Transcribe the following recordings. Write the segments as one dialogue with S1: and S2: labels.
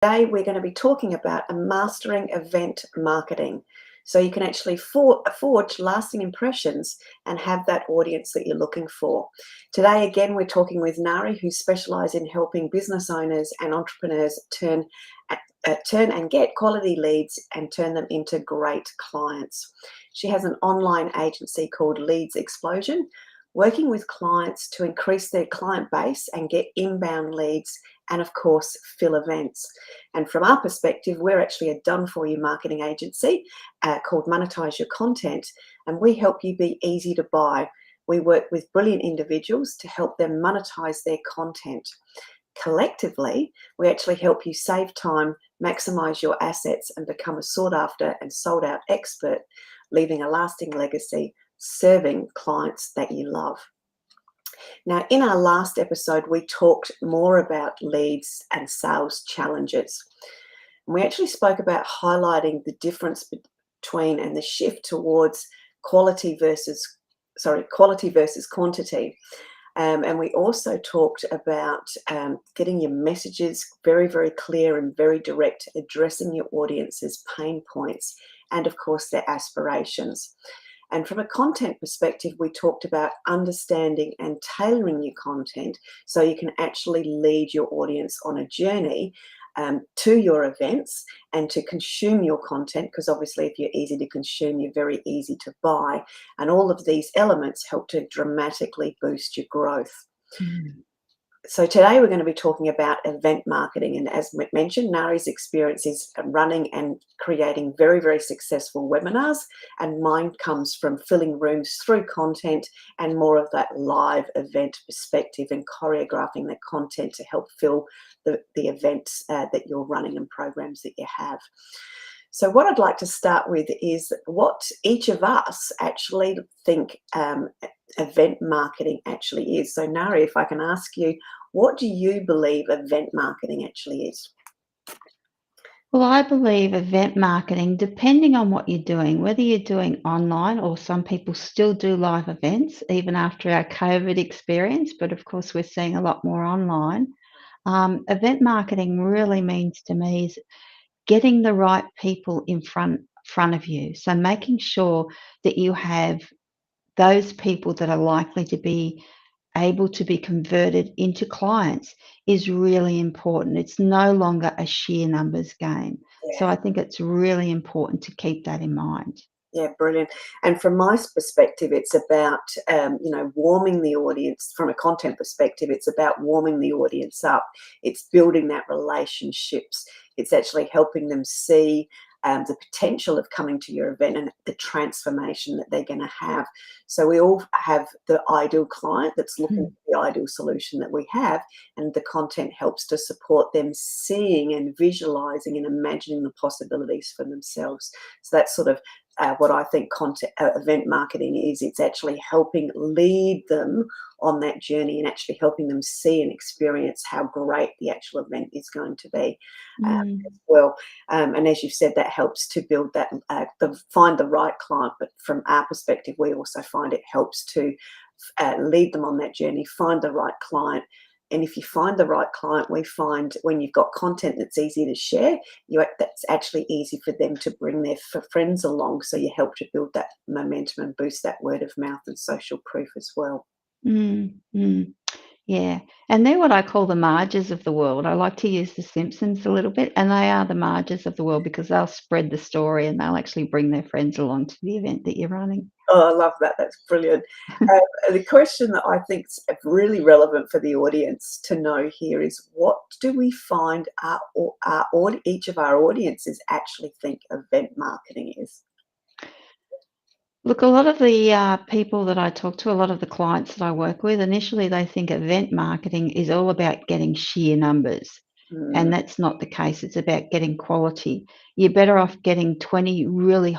S1: Today, we're going to be talking about mastering event marketing. So you can actually forge lasting impressions and have that audience that you're looking for. Today, again, we're talking with Nari, who specialises in helping business owners and entrepreneurs turn and get quality leads and turn them into great clients. She has an online agency called Leads Explosion, working with clients to increase their client base and get inbound leads and, of course, fill events. And from our perspective, we're actually a done-for-you marketing agency called Monetize Your Content, and we help you be easy to buy. We work with brilliant individuals to help them monetize their content. Collectively, we actually help you save time, maximize your assets, and become a sought-after and sold-out expert, leaving a lasting legacy, serving clients that you love. Now, in our last episode, we talked more about leads and sales challenges. And we actually spoke about highlighting the difference between and the shift towards quality versus quantity. And we also talked about getting your messages very, very clear and very direct, addressing your audience's pain points and, of course, their aspirations. And from a content perspective, we talked about understanding and tailoring your content so you can actually lead your audience on a journey to your events and to consume your content, because obviously if you're easy to consume, you're very easy to buy. And all of these elements help to dramatically boost your growth. So today we're going to be talking about event marketing, and as mentioned, Nari's experience is running and creating very, very successful webinars, and mine comes from filling rooms through content and more of that live event perspective and choreographing the content to help fill the events that you're running and programs that you have. So what I'd like to start with is what each of us actually think event marketing actually is. So Nari, if I can ask you, what do you believe event marketing actually is?
S2: Well, I believe event marketing, depending on what you're doing, whether you're doing online or some people still do live events, even after our COVID experience, but of course we're seeing a lot more online. Event marketing really means to me is getting the right people in front of you. So making sure that you have those people that are likely to be able to be converted into clients is really important. It's no longer a sheer numbers game. So
S1: Yeah.
S2: I think it's really important to keep that in mind.
S1: Yeah, brilliant. And from my perspective, it's about, warming the audience. From a content perspective, it's about warming the audience up. It's building that relationships. It's actually helping them see the potential of coming to your event and the transformation that they're going to have. So we all have the ideal client that's looking for the ideal solution that we have, and the content helps to support them seeing and visualizing and imagining the possibilities for themselves. So that's sort of what I think event marketing is. It's actually helping lead them on that journey and actually helping them see and experience how great the actual event is going to be as well. And as you've said, that helps to build that, find the right client. But from our perspective, we also find it helps to lead them on that journey, find the right client. And if you find the right client, we find when you've got content that's easy to share, that's actually easy for them to bring their friends along. So you help to build that momentum and boost that word of mouth and social proof as well.
S2: Yeah, and they're what I call the Marges of the world. I like to use The Simpsons a little bit, and they are the Marges of the world because they'll spread the story and they'll actually bring their friends along to the event that you're running.
S1: Oh, I love that. That's brilliant. The question that I think is really relevant for the audience to know here is, what do we find each of our audiences actually think event marketing is?
S2: Look, a lot of the people that I talk to, a lot of the clients that I work with, initially they think event marketing is all about getting sheer numbers.
S1: Mm,
S2: And that's not the case. It's about getting quality. You're better off getting 20 really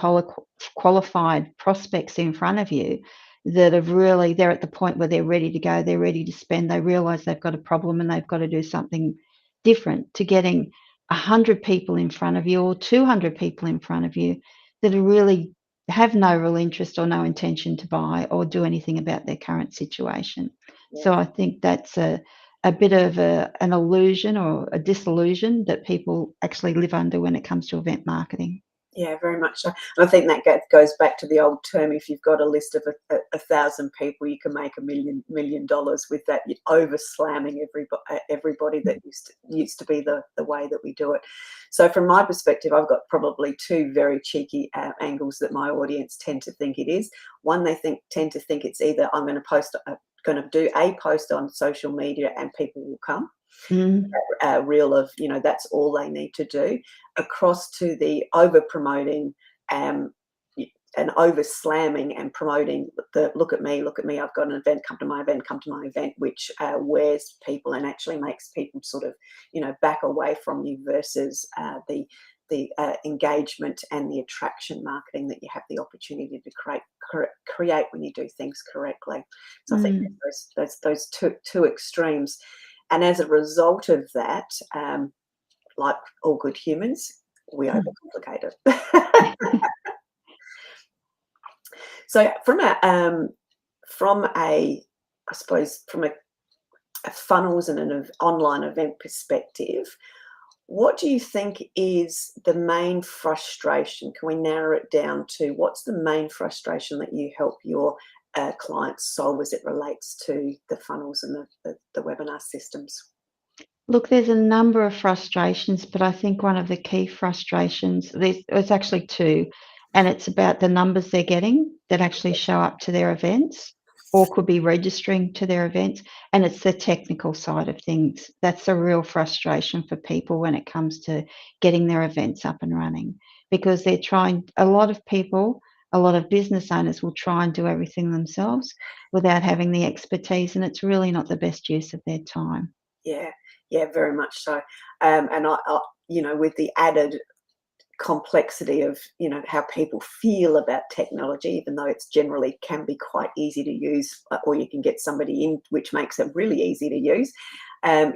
S2: qualified prospects in front of you that have really, they're at the point where they're ready to go, they're ready to spend, they realize they've got a problem and they've got to do something different, to getting 100 people in front of you or 200 people in front of you that are really have no real interest or no intention to buy or do anything about their current situation.
S1: yeah.
S2: So I think that's a bit of an illusion or a disillusion that people actually live under when it comes to event marketing.
S1: Yeah, very much so. And I think that goes back to the old term: if you've got a list of a thousand people, you can make $1 million with that. You're over slamming everybody. That used to be the way that we do it. So from my perspective, I've got probably two very cheeky angles that my audience tend to think it is. One, they tend to think it's either I'm going to do a post on social media and people will come.
S2: Mm.
S1: Reel of, that's all they need to do, across to the over promoting and over slamming and promoting the look at me, I've got an event, come to my event, which wears people and actually makes people sort of, back away from you, versus the engagement and the attraction marketing that you have the opportunity to create when you do things correctly. So I think those two extremes. And as a result of that, like all good humans, we overcomplicate it. So from a funnels and an online event perspective, what do you think is the main frustration? Can we narrow it down to what's the main frustration that you help your clients solve as it relates to the funnels and the webinar systems?
S2: Look, there's a number of frustrations, but I think one of the key frustrations, there's actually two, and it's about the numbers they're getting that actually show up to their events or could be registering to their events, and it's the technical side of things. That's a real frustration for people when it comes to getting their events up and running, because a lot of people, a lot of business owners will try and do everything themselves without having the expertise, and it's really not the best use of their time.
S1: Yeah, very much so. And with the added complexity of, how people feel about technology, even though it's generally can be quite easy to use, or you can get somebody in, which makes it really easy to use,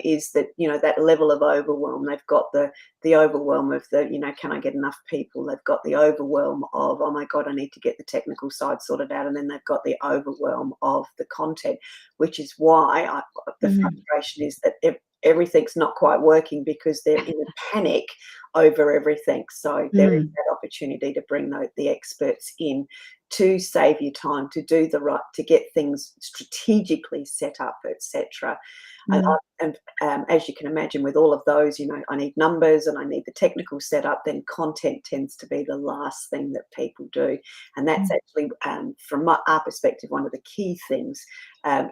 S1: is that, that level of overwhelm. They've got the overwhelm of can I get enough people? They've got the overwhelm of, oh my God, I need to get the technical side sorted out. And then they've got the overwhelm of the content, which is why the frustration is that everything's not quite working, because they're in a panic over everything. So there is that opportunity to bring the experts in to save you time, to do to get things strategically set up, etc. And as you can imagine, with all of those, I need numbers and I need the technical setup. Then content tends to be the last thing that people do, and that's actually, from our perspective, one of the key things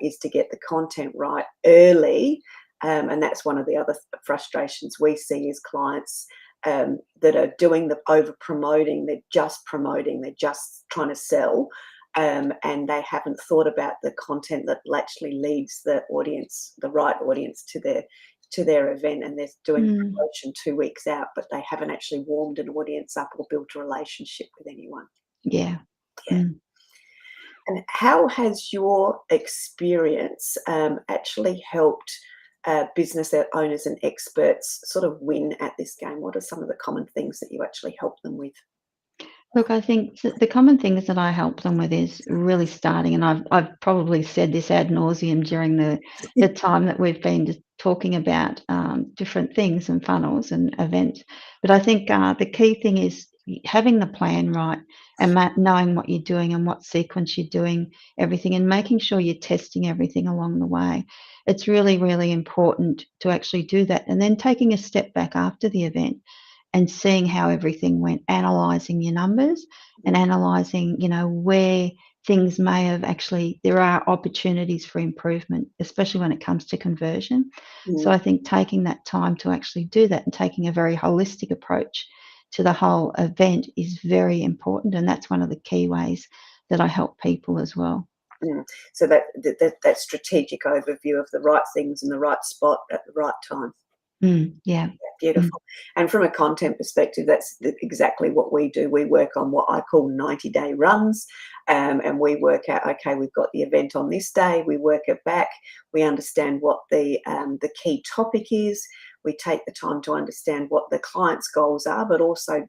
S1: is to get the content right early. And that's one of the other frustrations we see is clients that are doing the over promoting. They're just promoting. They're just trying to sell, and they haven't thought about the content that actually leads the right audience to their event. And they're doing promotion 2 weeks out, but they haven't actually warmed an audience up or built a relationship with anyone.
S2: Yeah.
S1: Yeah. And how has your experience actually helped business owners and experts sort of win at this game? What are some of the common things that you actually help them with?
S2: Look, I think the common things that I help them with is really starting, and I've probably said this ad nauseum during the time that we've been just talking about different things and funnels and events. But I think the key thing is having the plan right and knowing what you're doing and what sequence you're doing everything, and making sure you're testing everything along the way. It's really, really important to actually do that, and then taking a step back after the event and seeing how everything went, analysing your numbers and analysing, where things may have actually, there are opportunities for improvement, especially when it comes to conversion. So I think taking that time to actually do that and taking a very holistic approach to the whole event is very important. And that's one of the key ways that I help people as well.
S1: So that strategic overview of the right things in the right spot at the right time.
S2: Yeah.
S1: Beautiful. And from a content perspective, that's exactly what we do. We work on what I call 90-day runs, and we work out, okay, we've got the event on this day, we work it back, we understand what the key topic is, we take the time to understand what the client's goals are, but also,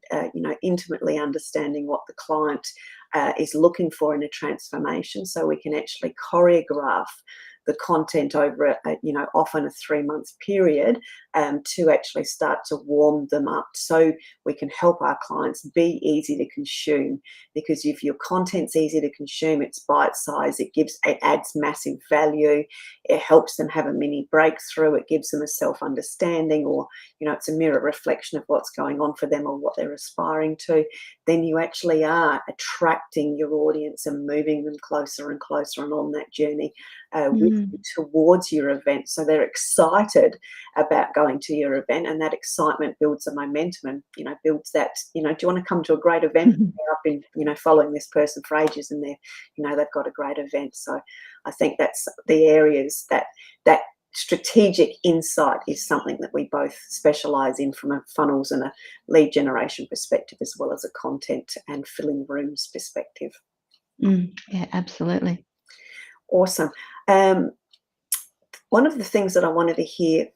S1: intimately understanding what the client is looking for in a transformation, so we can actually choreograph the content over often a 3-month period, to actually start to warm them up, so we can help our clients be easy to consume. Because if your content's easy to consume, it's bite-sized, it adds massive value, it helps them have a mini breakthrough, it gives them a self-understanding, or it's a mirror reflection of what's going on for them or what they're aspiring to, then you actually are attracting your audience and moving them closer and closer and on that journey with you towards your event. So they're excited about going to your event, and that excitement builds a momentum and builds that, do you want to come to a great event? I've been following this person for ages, and they've got a great event. So I think that's the areas that strategic insight is something that we both specialize in, from a funnels and a lead generation perspective, as well as a content and filling rooms perspective.
S2: Yeah, absolutely.
S1: Awesome. One of the things that I wanted to hear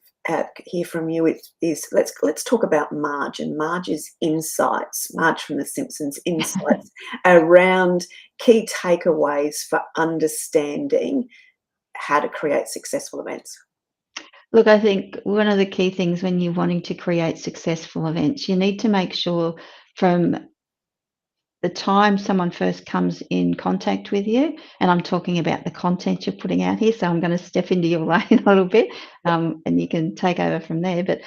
S1: from you is let's talk about Marge and Marge's insights, Marge from The Simpsons insights around key takeaways for understanding how to create successful events.
S2: Look, I think one of the key things when you're wanting to create successful events, you need to make sure from the time someone first comes in contact with you, and I'm talking about the content you're putting out here, so I'm going to step into your lane a little bit, and you can take over from there. But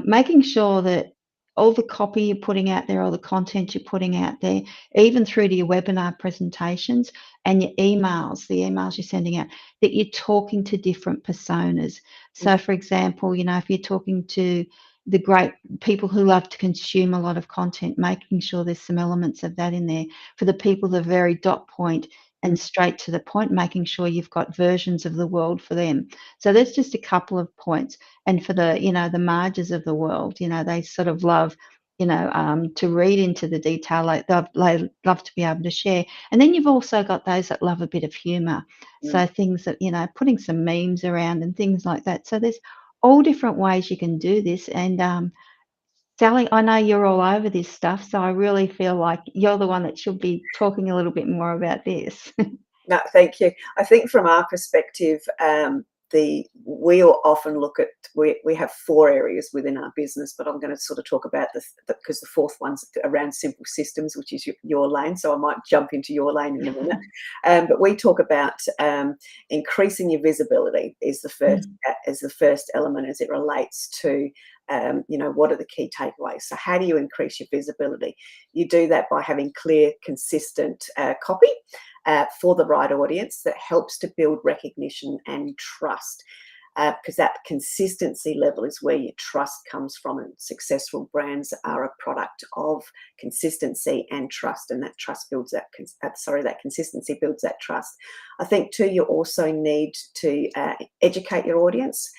S2: making sure that all the copy you're putting out there, all the content you're putting out there, even through to your webinar presentations and your emails, the emails you're sending out, that you're talking to different personas. So, for example, if you're talking to the great people who love to consume a lot of content, making sure there's some elements of that in there. For the people that are very dot point and straight to the point, making sure you've got versions of the world for them. So that's just a couple of points. And for the, the Marges of the world, they sort of love, to read into the detail, like they love to be able to share. And then you've also got those that love a bit of humor. So things that, putting some memes around and things like that. So there's all different ways you can do this. And Sally, I know you're all over this stuff, so I really feel like you're the one that should be talking a little bit more about this.
S1: No, thank you. I think from our perspective, we often look at, we have 4 areas within our business, but I'm going to sort of talk about because the fourth one's around simple systems, which is your lane. So I might jump into your lane in a minute. But we talk about increasing your visibility is the first element as it relates to what are the key takeaways. So how do you increase your visibility? You do that by having clear, consistent copy for the right audience that helps to build recognition and trust, because that consistency level is where your trust comes from, and successful brands are a product of consistency and trust, and that consistency builds that trust. I think too, you also need to educate your audience.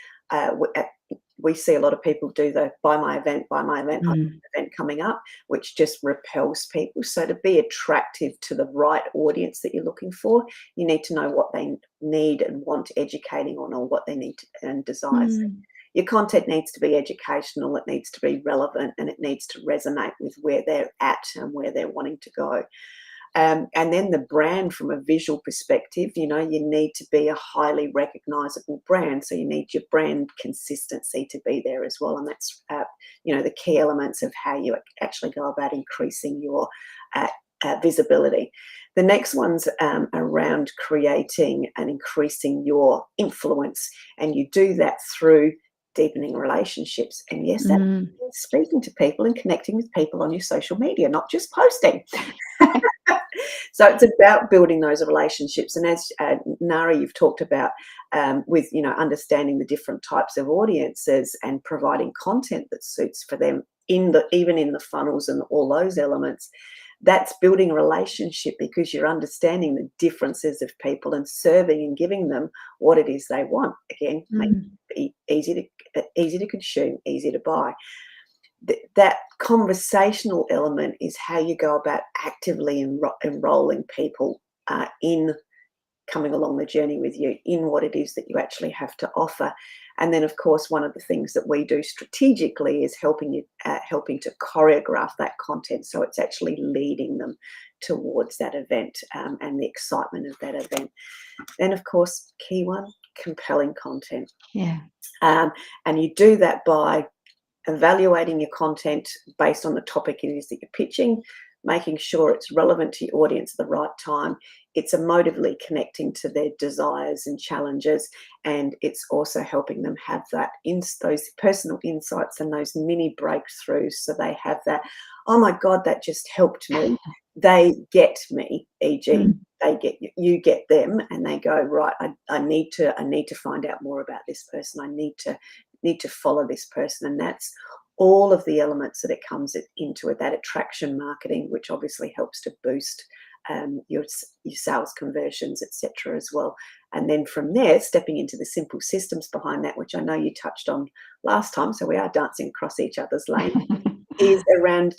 S1: We see a lot of people do the buy my event, I have an event coming up, which just repels people. So to be attractive to the right audience that you're looking for, you need to know what they need and want educating on, or what they need and desires. Your content needs to be educational, it needs to be relevant, and it needs to resonate with where they're at and where they're wanting to go. And then the brand, from a visual perspective, you need to be a highly recognizable brand. So you need your brand consistency to be there as well. And that's, the key elements of how you actually go about increasing your visibility. The next one's around creating and increasing your influence. And you do that through deepening relationships. And yes, that means speaking to people and connecting with people on your social media, not just posting. So it's about building those relationships. And as Nari, you've talked about with, understanding the different types of audiences and providing content that suits for them even in the funnels and all those elements. That's building a relationship, because you're understanding the differences of people and serving and giving them what it is they want. Again, make it easy to consume, easy to buy. That conversational element is how you go about actively enrolling people in coming along the journey with you, in what it is that you actually have to offer. And then, of course, one of the things that we do strategically is helping to choreograph that content, so it's actually leading them towards that event and the excitement of that event. Then, of course, key one, compelling content.
S2: Yeah.
S1: And you do that by evaluating your content based on the topic it is that you're pitching, making sure it's relevant to your audience at the right time. It's emotively connecting to their desires and challenges, and it's also helping them have those personal insights and those mini breakthroughs, so they have that, oh my God, that just helped me. They get me, e.g., they get you get them, and they go, right, I need to find out more about this person. I need to follow this person. And that's all of the elements that it comes into it, that attraction marketing, which obviously helps to boost your sales conversions, etc. as well. And then from there, stepping into the simple systems behind that, which I know you touched on last time, so we are dancing across each other's lane, is around,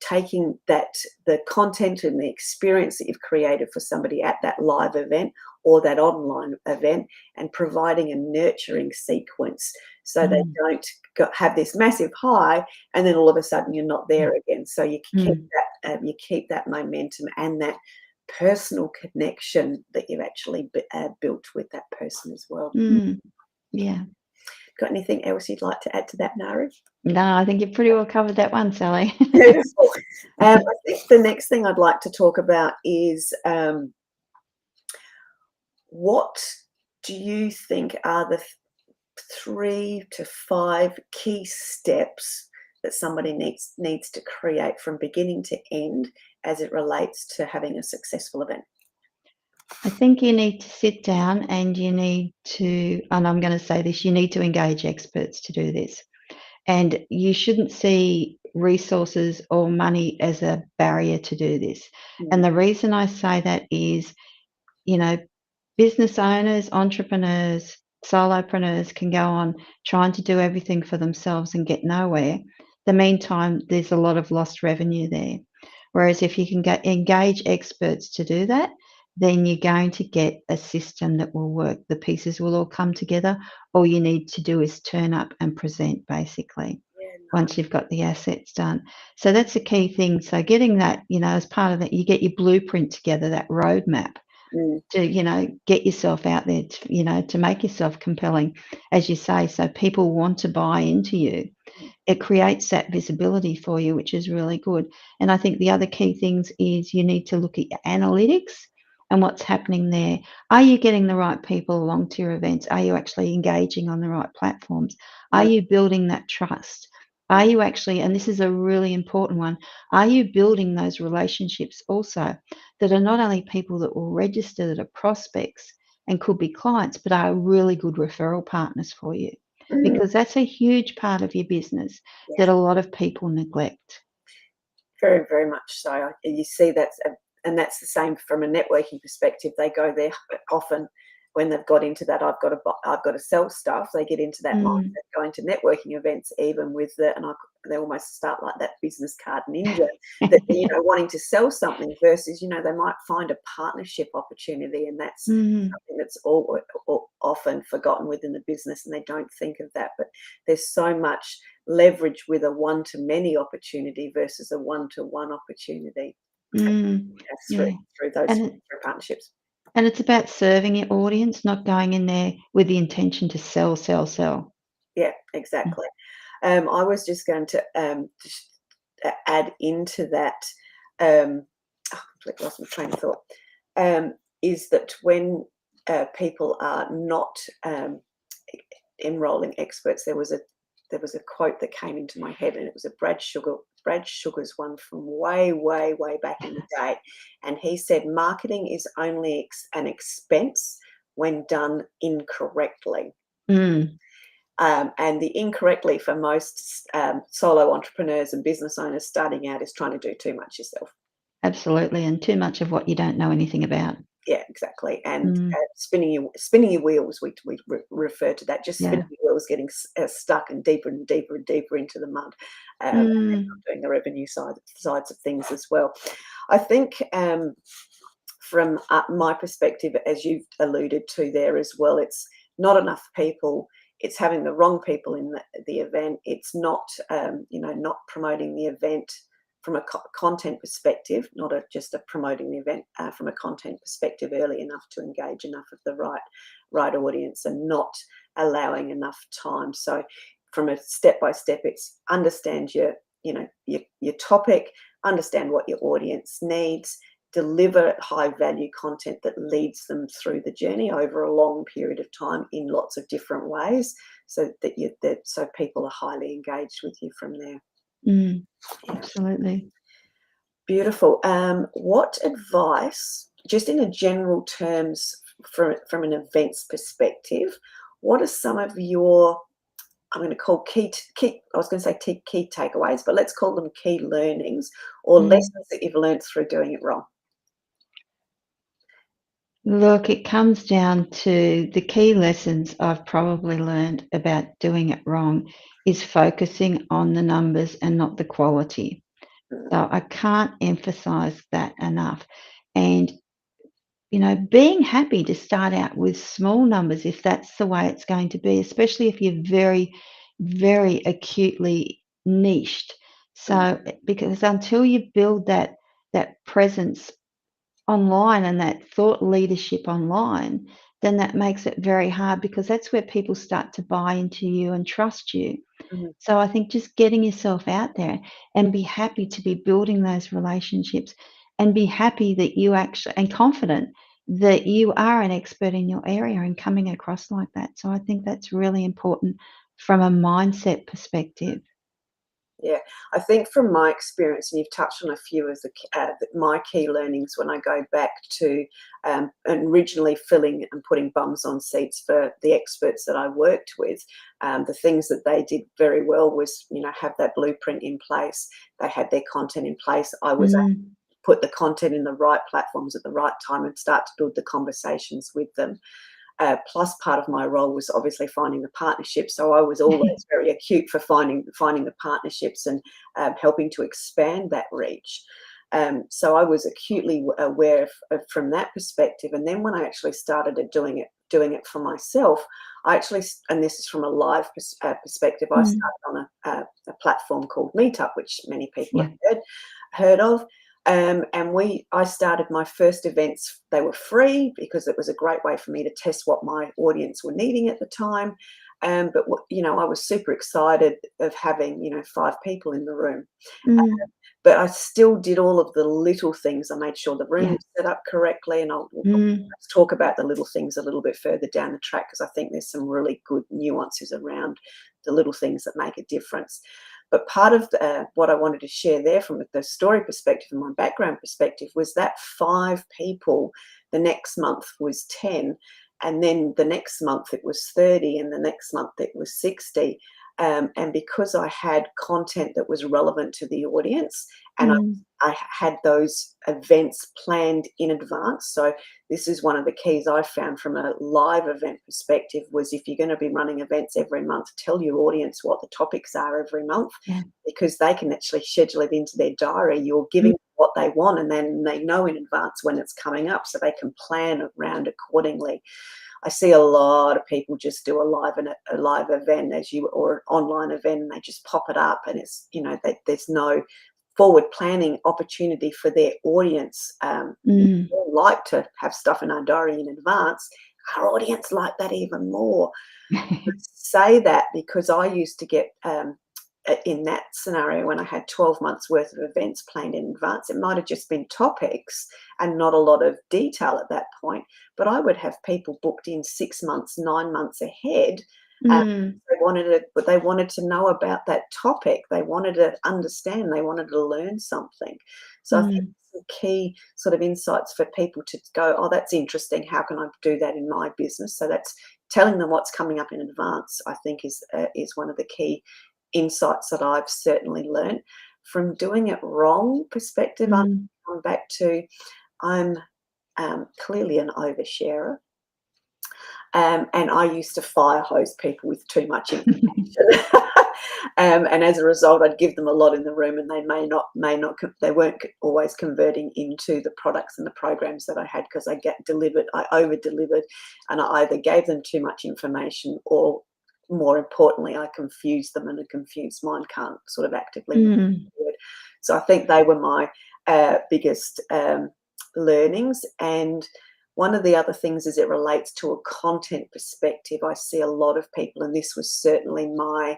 S1: taking the content and the experience that you've created for somebody at that live event or that online event, and providing a nurturing sequence so they don't have this massive high and then all of a sudden you're not there again. So you keep that momentum and that personal connection that you've actually built with that person as well.
S2: Yeah.
S1: Got anything else you'd like to add to that, Nari?
S2: No, I think you pretty well covered that one, Sally.
S1: Beautiful. I think the next thing I'd like to talk about is what do you think are the 3 to 5 key steps that somebody needs to create from beginning to end as it relates to having a successful event?
S2: I think you need to sit down and you need to, and I'm going to say this, you need to engage experts to do this. And you shouldn't see resources or money as a barrier to do this. And the reason I say that is, business owners, entrepreneurs, solopreneurs can go on trying to do everything for themselves and get nowhere. The meantime, there's a lot of lost revenue there. Whereas if you can engage experts to do that, then you're going to get a system that will work. The pieces will all come together. All you need to do is turn up and present, basically, once you've got the assets done. So that's the key thing. So getting that, as part of that, you get your blueprint together, that roadmap to, get yourself out there, to make yourself compelling, as you say, so people want to buy into you. It creates that visibility for you, which is really good. And I think the other key things is you need to look at your analytics and what's happening there. Are you getting the right people along to your events? Are you actually engaging on the right platforms? Are you building that trust? Are you actually, and this is a really important one, are you building those relationships also that are not only people that will register, that are prospects and could be clients, but are really good referral partners for you? Because that's a huge part of your business that a lot of people neglect.
S1: Very, very much so. You see and that's the same from a networking perspective. They go there often when they've got into that, I've got to sell stuff. They get into that mindset, going to networking events, even with they almost start like that business card ninja, that wanting to sell something versus they might find a partnership opportunity, and that's something that's all often forgotten within the business, and they don't think of that. But there's so much leverage with a one-to-many opportunity versus a one-to-one opportunity. Through partnerships.
S2: And it's about serving your audience, not going in there with the intention to sell.
S1: Yeah, exactly. I was just going to add into that. I completely lost my train of thought. Is that when people are not enrolling experts, there was a quote that came into my head, and it was a Brad Sugar's one from way, way, way back in the day. And he said, marketing is only an expense when done incorrectly. And the incorrectly for most solo entrepreneurs and business owners starting out is trying to do too much yourself.
S2: Absolutely. And too much of what you don't know anything about.
S1: Yeah, exactly. And spinning your wheels, we refer to that, just spinning your wheels, getting stuck and deeper and deeper and deeper into the mud, and not doing the revenue sides of things as well. I think from my perspective, as you've alluded to there as well, it's not enough people. It's having the wrong people in the event. It's not, not promoting the event from a content perspective, not just a promoting the event, from a content perspective early enough to engage enough of the right audience and not allowing enough time. So from a step by step, it's understand your topic, understand what your audience needs, deliver high value content that leads them through the journey over a long period of time in lots of different ways, so that so people are highly engaged with you from there.
S2: Mm,
S1: Yeah.
S2: absolutely.
S1: Beautiful. What advice, just in a general terms, from an events perspective, what are some of your, I'm going to call key, I was going to say key takeaways, but let's call them key learnings or lessons that you've learned through doing it wrong?
S2: Look, it comes down to the key lessons I've probably learned about doing it wrong is focusing on the numbers and not the quality.
S1: Mm,
S2: So I can't emphasize that enough. And, being happy to start out with small numbers if that's the way it's going to be, especially if you're very, very acutely niched.
S1: mm,
S2: So, because until you build that presence online and that thought leadership online, then that makes it very hard because that's where people start to buy into you and trust you.
S1: mm,
S2: So I think just getting yourself out there and be happy to be building those relationships and be happy that you actually and confident that you are an expert in your area and coming across like that. So I think that's really important from a mindset perspective.
S1: yeah, I think from my experience, and you've touched on a few of my key learnings when I go back to originally filling and putting bums on seats for the experts that I worked with. The things that they did very well was, have that blueprint in place. They had their content in place. I was able to
S2: Mm,
S1: put the content in the right platforms at the right time and start to build the conversations with them. Plus, part of my role was obviously finding the partnerships. So I was always very acute for finding the partnerships and helping to expand that reach. So I was acutely aware of from that perspective. And then when I actually started doing it for myself, and this is from a live perspective, I
S2: mm,
S1: started on a platform called Meetup, which many people
S2: yeah.
S1: have heard of. And I started my first events. They were free because it was a great way for me to test what my audience were needing at the time. But I was super excited of having 5 people in the room.
S2: Mm,
S1: But I still did all of the little things. I made sure the room
S2: yeah.
S1: was set up correctly, and we'll
S2: Mm,
S1: talk about the little things a little bit further down the track because I think there's some really good nuances around the little things that make a difference. But part of what I wanted to share there from the story perspective and my background perspective was that 5 people, the next month was 10, and then the next month it was 30, and the next month it was 60. And because I had content that was relevant to the audience, and
S2: mm,
S1: I had those events planned in advance. So this is one of the keys I found from a live event perspective was if you're going to be running events every month, tell your audience what the topics are every month
S2: yeah.
S1: because they can actually schedule it into their diary. You're
S2: Mm,
S1: giving them what they want and then they know in advance when it's coming up so they can plan around accordingly. I see a lot of people just do a live event or an online event and they just pop it up and it's there's no forward planning opportunity for their audience. We
S2: mm.
S1: all like to have stuff in our diary in advance. Our audience like that even more. Say that because I used to get in that scenario when I had 12 months worth of events planned in advance. It might have just been topics and not a lot of detail at that point, but I would have people booked in 6 months, 9 months ahead.
S2: Mm,
S1: They wanted to know about that topic. They wanted to understand. They wanted to learn something. So I think
S2: mm,
S1: some key sort of insights for people to go, oh, that's interesting. How can I do that in my business? So that's telling them what's coming up in advance. I think is one of the key insights that I've certainly learned from doing it wrong perspective. I'm
S2: mm.
S1: back to I'm clearly an oversharer. And I used to fire hose people with too much information. And as a result, I'd give them a lot in the room, and they they weren't always converting into the products and the programs that I had because I over delivered, and I either gave them too much information or, more importantly, I confused them, and a confused mind can't sort of actively move
S2: Mm,
S1: forward. So I think they were my biggest learnings. And one of the other things as it relates to a content perspective, I see a lot of people, and this was certainly my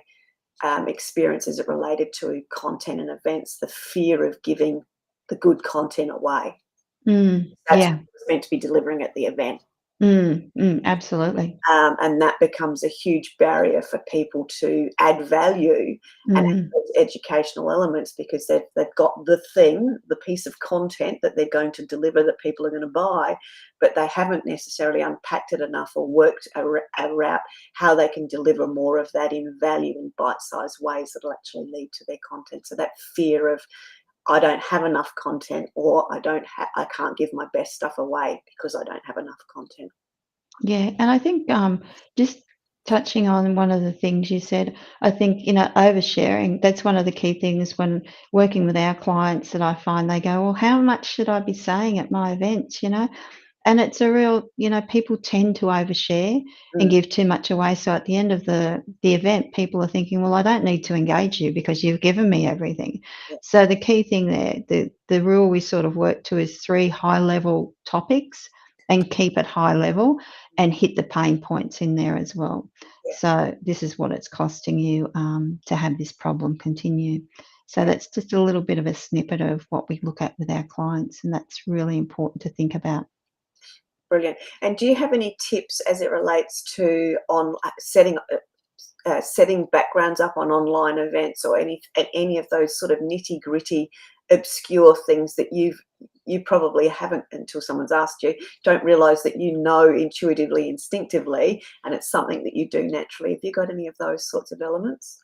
S1: experience as it related to content and events, the fear of giving the good content away. That's what
S2: Yeah.
S1: it was meant to be delivering at the event.
S2: Absolutely.
S1: And that becomes a huge barrier for people to add value and have
S2: Mm,
S1: those educational elements, because they've got the thing, the piece of content that they're going to deliver that people are going to buy, but they haven't necessarily unpacked it enough or worked out how they can deliver more of that in value in bite-sized ways that will actually lead to their content. So that fear of, I don't have enough content, or I can't give my best stuff away because I don't have enough content.
S2: yeah, and I think, just touching on one of the things you said, I think, oversharing, that's one of the key things when working with our clients that I find they go, "Well, how much should I be saying at my events?" And it's a real, people tend to overshare and
S1: Mm,
S2: give too much away. So at the end of the event, people are thinking, well, I don't need to engage you because you've given me everything.
S1: yeah,
S2: So the key thing there, the rule we sort of work to is 3 high level topics and keep it high level and hit the pain points in there as well.
S1: yeah.
S2: So this is what it's costing you to have this problem continue. So
S1: Yeah,
S2: that's just a little bit of a snippet of what we look at with our clients, and that's really important to think about.
S1: brilliant. And do you have any tips as it relates to on setting backgrounds up on online events, or any of those sort of nitty gritty, obscure things that you probably haven't, until someone's asked you, don't realise that intuitively, instinctively, and it's something that you do naturally. Have you got any of those sorts of elements?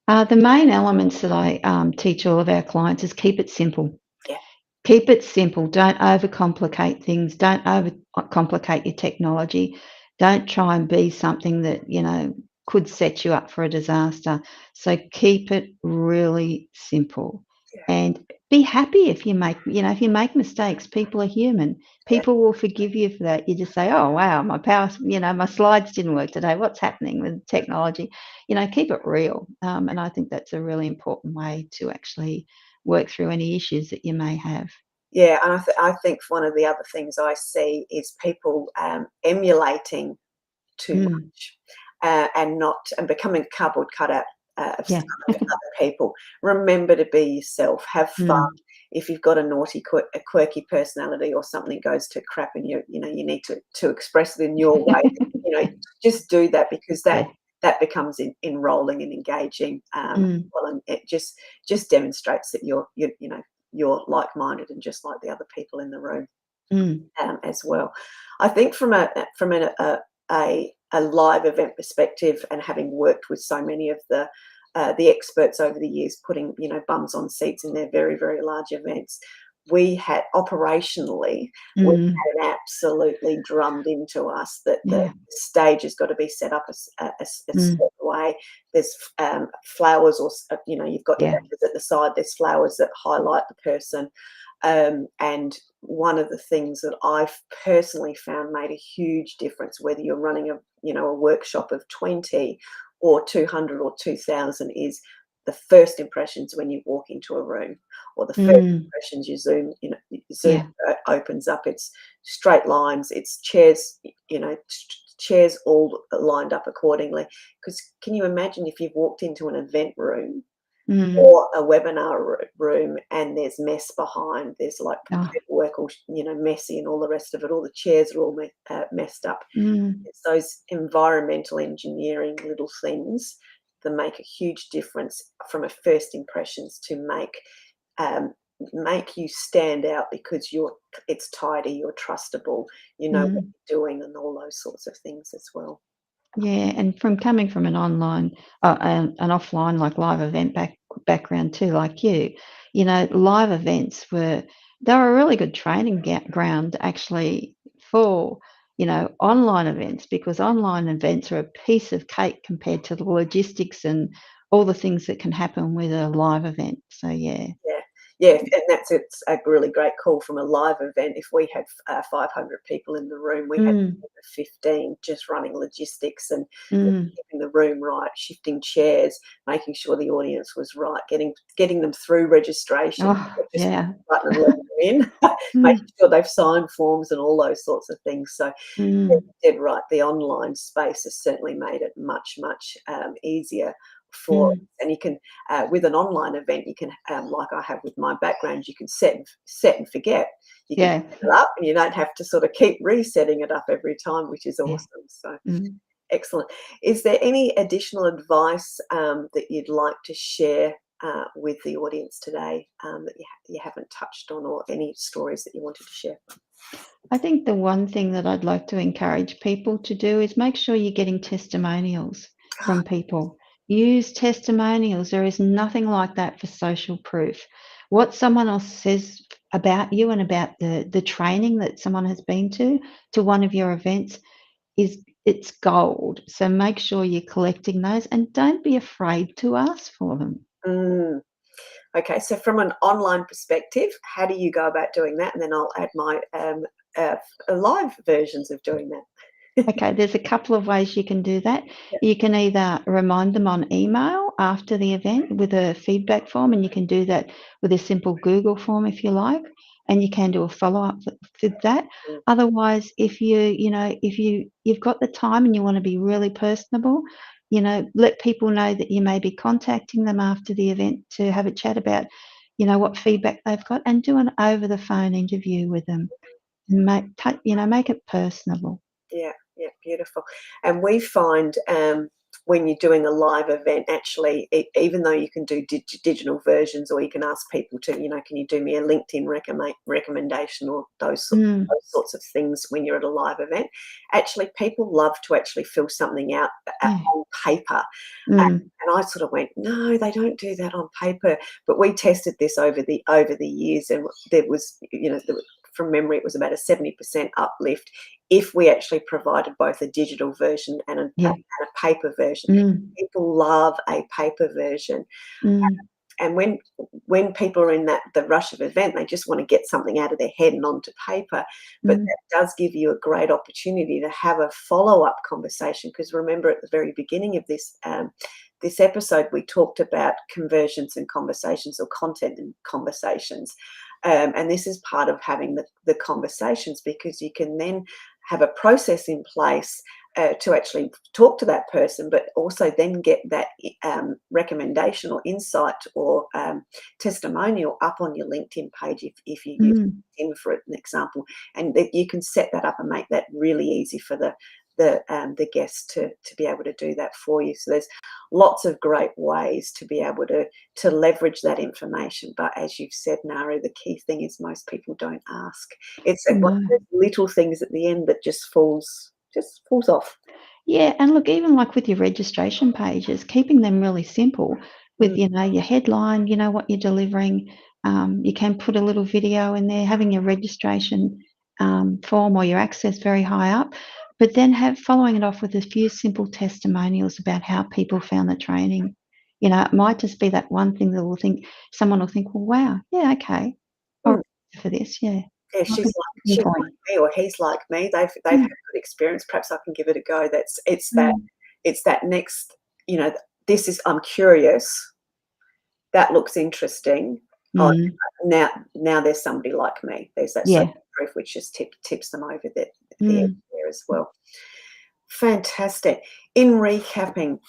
S2: The main elements that I teach all of our clients is keep it simple.
S1: Yeah,
S2: Keep it simple. Don't overcomplicate things. Don't overcomplicate your technology. Don't try and be something that, could set you up for a disaster. So keep it really simple
S1: yeah,
S2: and be happy if you make mistakes. People are human.
S1: yeah.
S2: People will forgive you for that. You just say, "Oh, wow, my slides didn't work today. What's happening with technology?" Keep it real. And I think that's a really important way to actually work through any issues that you may have.
S1: Yeah, and I think one of the other things I see is people emulating too
S2: Mm,
S1: much, and becoming a cardboard cutout of
S2: yeah.
S1: other people. Remember to be yourself. Have fun.
S2: Mm,
S1: If you've got a quirky personality, or something goes to crap, and you need to express it in your way, you know, just do that, because
S2: yeah.
S1: that becomes enrolling and engaging.
S2: Mm,
S1: Well, and it just demonstrates that you're like-minded and just like the other people in the room,
S2: mm,
S1: as well. I think from a live event perspective, and having worked with so many of the experts over the years, putting bums on seats in their very, very large events, we had operationally, we
S2: mm,
S1: had it absolutely drummed into us that the
S2: yeah.
S1: stage has got to be set up a
S2: Mm,
S1: certain way. There's flowers, or you've got your
S2: yeah.
S1: letters at the side. There's flowers that highlight the person. And one of the things that I've personally found made a huge difference, whether you're running a workshop of 20 or 200 or 2,000, is the first impressions when you walk into a room, or the first
S2: Mm,
S1: impressions Zoom
S2: yeah.
S1: opens up. It's straight lines, it's chairs, chairs all lined up accordingly. Because can you imagine if you've walked into an event room
S2: Mm,
S1: or a webinar room, and there's mess behind, there's like
S2: oh,
S1: paperwork all messy, and all the rest of it, all the chairs are all messed up.
S2: mm,
S1: It's those environmental engineering little things that make a huge difference from a first impressions, to um, make you stand out, because it's tidy, you're trustable, you know what
S2: mm.
S1: you're doing, and all those sorts of things as well.
S2: Yeah, and from coming from an online, an offline, like live event background too, like you, live events they were a really good training ground actually for, online events, because online events are a piece of cake compared to the logistics and all the things that can happen with a live event. So yeah.
S1: Yeah. Yeah, and it's a really great call from a live event. If we had 500 people in the room, we had
S2: Mm,
S1: 15 just running logistics and
S2: mm.
S1: keeping the room right, shifting chairs, making sure the audience was right, getting them through registration,
S2: Oh,
S1: not just
S2: yeah.
S1: button and letting them in,
S2: Mm,
S1: making sure they've signed forms and all those sorts of things. So
S2: mm.
S1: dead right. The online space has certainly made it much, much easier for,
S2: Mm.
S1: and you can with an online event, you can like I have with my background, you can set and forget. You can
S2: Yeah.
S1: set it up, and you don't have to sort of keep resetting it up every time, which is
S2: Yeah.
S1: awesome. So
S2: Mm.
S1: excellent. Is there any additional advice that you'd like to share with the audience today that you haven't touched on, or any stories that you wanted to share?
S2: I think the one thing that I'd like to encourage people to do is make sure you're getting testimonials from people. Use testimonials. There is nothing like that for social proof. What someone else says about you and about the training that someone has been to one of your events is it's gold. So make sure you're collecting those and don't be afraid to ask for them.
S1: Mm. Okay, so from an online perspective, how do you go about doing that? And then I'll add my uh, live versions of doing that.
S2: Okay, there's a couple of ways you can do that.
S1: Yeah.
S2: You can either remind them on email after the event with a feedback form, and you can do that with a simple Google form if you like, and you can do a follow-up with that.
S1: Mm,
S2: Otherwise, if you've got the time and you want to be really personable, let people know that you may be contacting them after the event to have a chat about, what feedback they've got, and do an over the phone interview with them and make it personable.
S1: yeah, yeah, beautiful. And we find when you're doing a live event, actually, even though you can do digital versions, or you can ask people to, can you do me a LinkedIn recommendation, or
S2: Mm,
S1: those sorts of things when you're at a live event. Actually, people love to actually fill something out
S2: yeah.
S1: on paper.
S2: Mm,
S1: And I sort of went, no, they don't do that on paper. But we tested this over the years, and there was, from memory, it was about a 70% uplift if we actually provided both a digital version and
S2: yeah.
S1: a paper version.
S2: Mm,
S1: People love a paper version,
S2: mm,
S1: and when people are in the rush of event, they just want to get something out of their head and onto paper. But
S2: mm,
S1: that does give you a great opportunity to have a follow-up conversation, because remember, at the very beginning of this episode, we talked about conversions and conversations, or content and conversations. And this is part of having the conversations, because you can then have a process in place to actually talk to that person, but also then get that recommendation or insight or testimonial up on your LinkedIn page, if you use
S2: mm.
S1: LinkedIn for an example, and that you can set that up and make that really easy for the guests to be able to do that for you. So there's lots of great ways to be able to leverage that information. But as you've said, Nara, the key thing is most people don't ask. It's one of
S2: No.
S1: those little things at the end that just falls off.
S2: Yeah, and look, even like with your registration pages, keeping them really simple with,
S1: Mm,
S2: your headline, what you're delivering. You can put a little video in there, having your registration form or your access very high up, but then following it off with a few simple testimonials about how people found the training. It might just be that one thing that someone will think, well, wow, yeah, okay, I'll
S1: mm.
S2: register for this, yeah.
S1: Yeah,
S2: Might be
S1: she's
S2: a
S1: like
S2: point.
S1: me, or he's like me. They've had
S2: Mm,
S1: good experience. Perhaps I can give it a go.
S2: mm,
S1: It's that next. This is, I'm curious. That looks interesting. Oh,
S2: mm,
S1: now there's somebody like me. There's that social
S2: yeah.
S1: proof, which just tips them over the edge
S2: Mm.
S1: there as well. Fantastic. In recapping,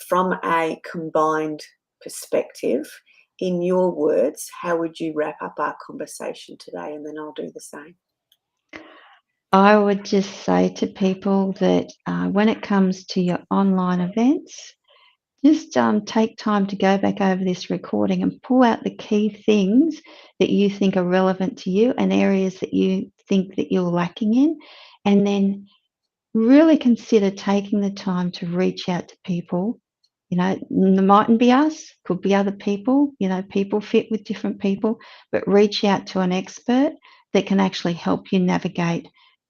S1: from a combined perspective, in your words, how would you wrap up our conversation today? And then I'll do the same.
S2: I would just say to people that when it comes to your online events, just take time to go back over this recording and pull out the key things that you think are relevant to you and areas that you think that you're lacking in, and then really consider taking the time to reach out to people. It mightn't be us, could be other people. People fit with different people, but reach out to an expert that can actually help you navigate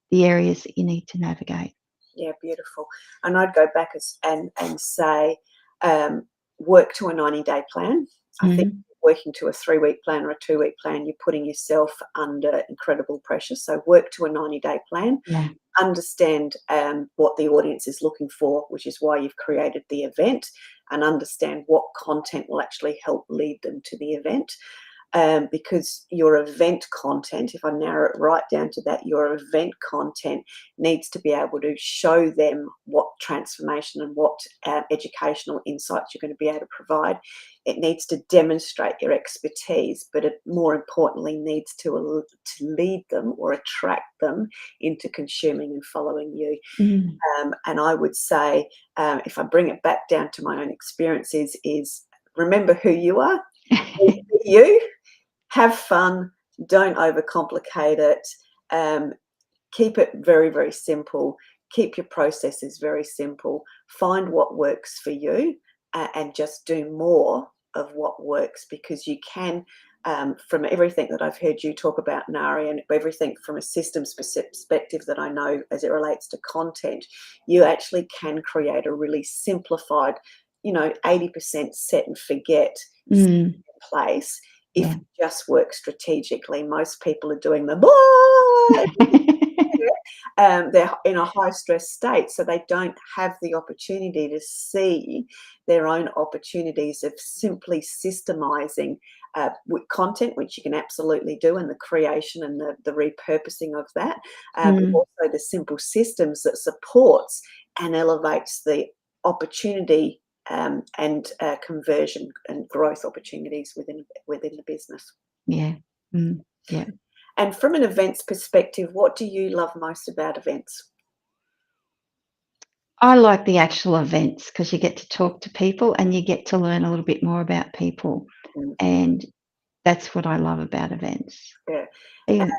S2: the areas that you need to navigate.
S1: Yeah, beautiful. And I'd go back and say, um, work to a 90-day plan. I think
S2: Mhm.
S1: working to a 3-week plan or a 2-week plan, you're putting yourself under incredible pressure. So work to a 90-day plan.
S2: Yeah.
S1: Understand what the audience is looking for, which is why you've created the event, and understand what content will actually help lead them to the event. Because your event content, if I narrow it right down to that, your event content needs to be able to show them what transformation and what educational insights you're going to be able to provide. It needs to demonstrate your expertise, but it more importantly needs to lead them or attract them into consuming and following you. And I would say, if I bring it back down to my own experiences, is remember who you are, be you. Have fun, don't overcomplicate it, keep it very, very simple, keep your processes very simple, find what works for you, and just do more of what works, because you can, from everything that I've heard you talk about, Nari, and everything from a systems perspective that I know as it relates to content, you actually can create a really simplified, 80% set and forget place. If you just work strategically. Most people are doing the they're in a high stress state, so they don't have the opportunity to see their own opportunities of simply systemizing with content, which you can absolutely do, and the creation and the repurposing of that, but also the simple systems that supports and elevates the opportunity and conversion and growth opportunities within the business.
S2: Yeah. Yeah.
S1: And from an events perspective, what do you love most about events?
S2: I like the actual events because you get to talk to people and you get to learn a little bit more about people, and that's what I love about events.
S1: Yeah.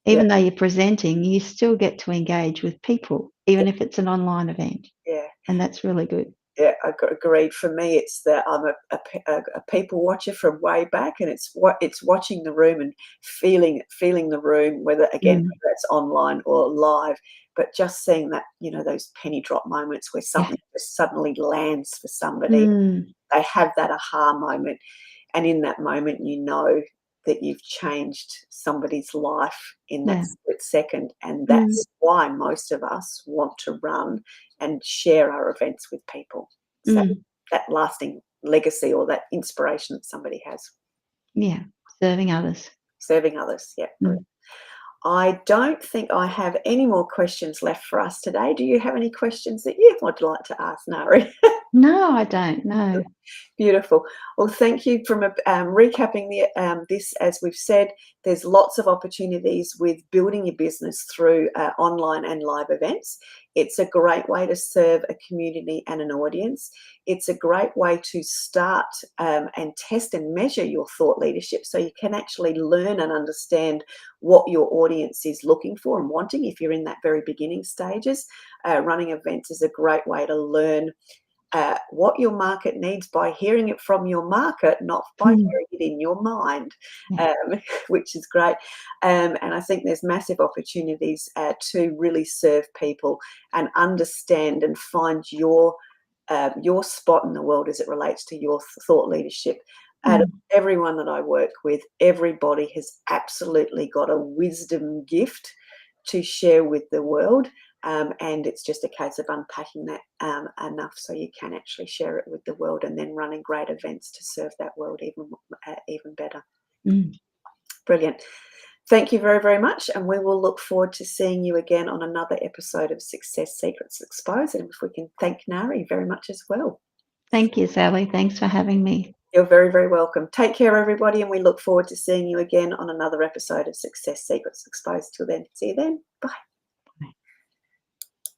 S2: Even though you're presenting, you still get to engage with people, even if it's an online event.
S1: Yeah.
S2: And that's really good.
S1: Yeah, I agreed. For me, it's that I'm a people watcher from way back, and it's watching the room and feeling the room, whether it's online or live, but just seeing that, those penny drop moments where something just suddenly lands for somebody. They have that aha moment, and in that moment, that you've changed somebody's life in that split second, and that's why most of us want to run and share our events with people. So that lasting legacy or that inspiration that somebody has.
S2: Yeah, serving others.
S1: Serving others, yeah. I don't think I have any more questions left for us today. Do you have any questions that you would like to ask, Nari?
S2: No, I don't. No.
S1: Beautiful. Well, thank you for recapping this. As we've said, there's lots of opportunities with building your business through online and live events. It's a great way to serve a community and an audience. It's a great way to start and test and measure your thought leadership, so you can actually learn and understand what your audience is looking for and wanting if you're in that very beginning stages. Running events is a great way to learn what your market needs by hearing it from your market, not by hearing it in your mind, which is great. And I think there's massive opportunities to really serve people and understand and find your spot in the world as it relates to your thought leadership. Out of everyone that I work with, everybody has absolutely got a wisdom gift to share with the world. And it's just a case of unpacking that enough so you can actually share it with the world, and then running great events to serve that world even better. Brilliant. Thank you very, very much, and we will look forward to seeing you again on another episode of Success Secrets Exposed. And if we can thank Nari very much as well.
S2: Thank you, Sally. Thanks for having me.
S1: You're very, very welcome. Take care, everybody, and we look forward to seeing you again on another episode of Success Secrets Exposed. Till then, see you then. Bye.